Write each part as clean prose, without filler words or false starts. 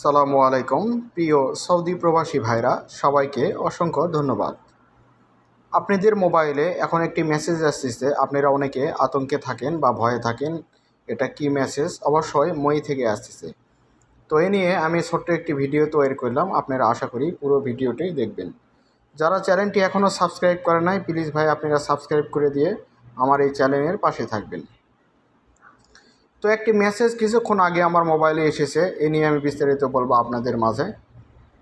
সালামু আলাইকুম। প্রিয় সৌদি প্রবাসী ভাইরা, সবাইকে অসংখ্য ধন্যবাদ। আপনাদের মোবাইলে এখন একটি মেসেজ আসছে, আপনারা অনেকে আতঙ্কে থাকেন বা ভয়ে থাকেন। এটা কি মেসেজ? অবশ্যই মই থেকে আসছে। তো এ নিয়ে আমি ছোট্ট একটি ভিডিও তৈরি করলাম, আপনারা আশা করি পুরো ভিডিওটি দেখবেন। যারা চ্যানেলটি এখনও সাবস্ক্রাইব করে নাই, প্লিজ ভাই আপনারা সাবস্ক্রাইব করে দিয়ে আমার এই চ্যানেলের পাশে থাকবেন। তো একটি মেসেজ কিছুক্ষণ আগে আমার মোবাইলে এসেছে, এ নিয়ে আমি বিস্তারিত বলবো আপনাদের মাঝে।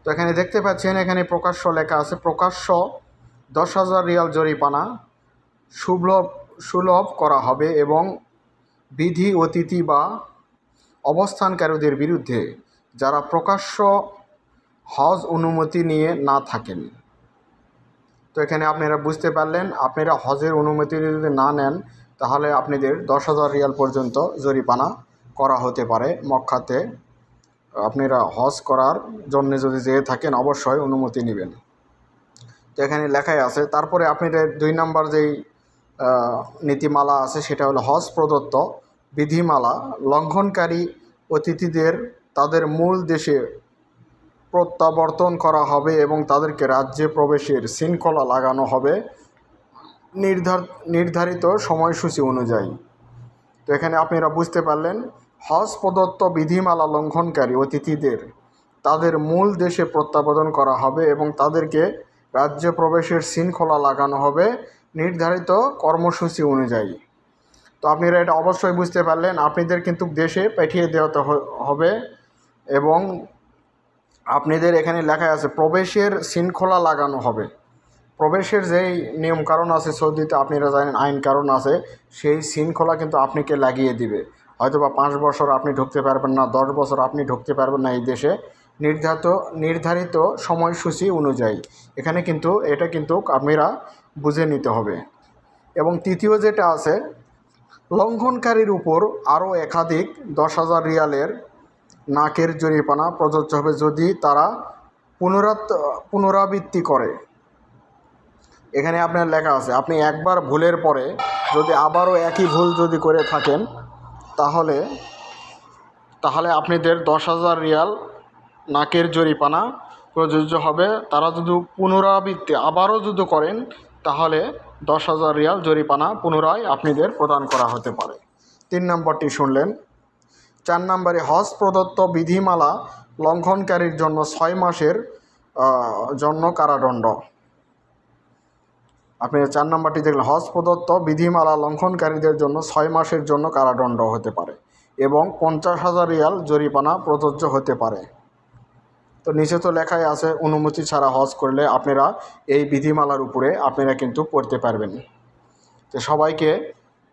তো এখানে দেখতে পাচ্ছেন, এখানে প্রকাশ্য লেখা আছে, প্রকাশ্য 10,000 রিয়াল জরিমানা সুলভ করা হবে এবং বিধি অতিথি বা অবস্থানকারীদের বিরুদ্ধে যারা প্রকাশ্য হজ অনুমতি নিয়ে না থাকেন। তো এখানে আপনারা বুঝতে পারলেন, আপনারা হজের অনুমতি যদি না নেন তাহলে আপনাদের 10,000 রিয়াল পর্যন্ত জরিমানা করা হতে পারে। মক্কাতে আপনারা হজ করার জন্য যদি যেয়ে থাকেন অবশ্যই অনুমতি নেবেন। তো এখানে লেখাই আছে। তারপরে আপনাদের 2 নম্বর যেই নীতিমালা আছে সেটা হলো হজ প্রদত্ত বিধিমালা লঙ্ঘনকারী অতিথিদের তাদের মূল দেশে প্রত্যাবর্তন করা হবে এবং তাদেরকে রাজ্যে প্রবেশের শৃঙ্খলা লাগানো হবে নির্ধারিত সময়সূচি অনুযায়ী। তো এখানে আপনারা বুঝতে পারলেন, হজ প্রদত্ত বিধিমালা লঙ্ঘনকারী অতিথিদের তাদের মূল দেশে প্রত্যাবর্তন করা হবে এবং তাদেরকে রাজ্যে প্রবেশের শৃঙ্খলা লাগানো হবে নির্ধারিত কর্মসূচি অনুযায়ী। তো আপনারা এটা অবশ্যই বুঝতে পারলেন, আপনাদের কিন্তু দেশে পাঠিয়ে দেওয়াতে হবে এবং আপনাদের এখানে লেখা আছে প্রবেশের শৃঙ্খলা লাগানো হবে। প্রবেশের যেই নিয়মকানুন আছে সৌদিতে, আপনারা জানেন আইন কানুন আছে, সেই শৃঙ্খলা কিন্তু আপনাকে লাগিয়ে দিবে। হয়তো বা 5 বছর আপনি ঢুকতে পারবেন না, 10 বছর আপনি ঢুকতে পারবেন না এই দেশে নির্ধারিত সময়সূচি অনুযায়ী। এখানে কিন্তু এটা কিন্তু আপনারা বুঝে নিতে হবে। এবং তৃতীয় যেটা আছে, লঙ্ঘনকারীর উপর আরও একাধিক 10,000 রিয়ালের নাকের জরিমানা প্রযোজ্য হবে যদি তারা পুনরাবৃত্তি করে। এখানে আপনার লেখা আছে, আপনি একবার ভুলের পরে যদি আবারও একই ভুল যদি করে থাকেন তাহলে আপনাদের 10,000 রিয়াল নাকের জরিমানা প্রযোজ্য হবে। তারা যদি পুনরাবৃত্তি আবারও যদি করেন তাহলে 10,000 রিয়াল জরিমানা পুনরায় আপনাদের প্রদান করা হতে পারে। 3 নম্বরটি শুনলেন। 4 নম্বরে হজ প্রদত্ত বিধিমালা লঙ্ঘনকারীর জন্য 6 মাসের জন্য কারাদণ্ড। আপনি 4 নম্বরটি দেখলেন, হজ প্রদত্ত বিধিমালা লঙ্ঘনকারীদের জন্য 6 মাসের জন্য কারাদণ্ড হতে পারে এবং 50,000 রিয়াল জরিমানা প্রযোজ্য হতে পারে। তো নিচে তো লেখাই আছে, অনুমতি ছাড়া হজ করলে আপনারা এই বিধিমালার উপরে আপনারা কিন্তু পড়তে পারবেন। তো সবাইকে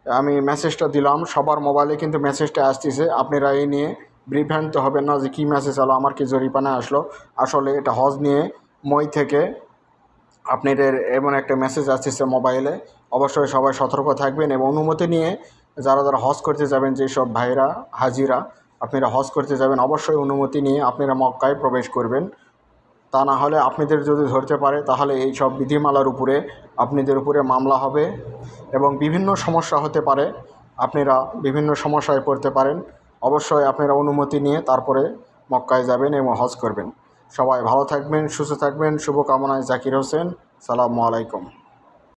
আমি মেসেজটা দিলাম, সবার মোবাইলে কিন্তু মেসেজটা আসতেছে। আপনারা এই নিয়ে বিভ্রান্ত হবেন না যে কী মেসেজ এলো, আমার কি জরিমানা আসলো। আসলে এটা হজ নিয়ে মই থেকে আপনাদের এমন একটা মেসেজ আসছে মোবাইলে। অবশ্যই সবাই সতর্ক থাকবেন এবং অনুমতি নিয়ে যারা হজ করতে যাবেন, যেসব ভাইরা হাজিরা আপনারা হজ করতে যাবেন, অবশ্যই অনুমতি নিয়ে আপনারা মক্কায় প্রবেশ করবেন। তা না হলে আপনাদের যদি ধরতে পারে তাহলে এই সব বিধিমালার উপরে আপনাদের উপরে মামলা হবে এবং বিভিন্ন সমস্যা হতে পারে। আপনারা বিভিন্ন সমস্যায় পড়তে পারেন। অবশ্যই আপনারা অনুমতি নিয়ে তারপরে মক্কায় যাবেন এবং হজ করবেন। সবাই ভালো থাকবেন, সুস্থ থাকবেন। শুভকামনায় জাকির হোসেন। সালামু আলাইকুম।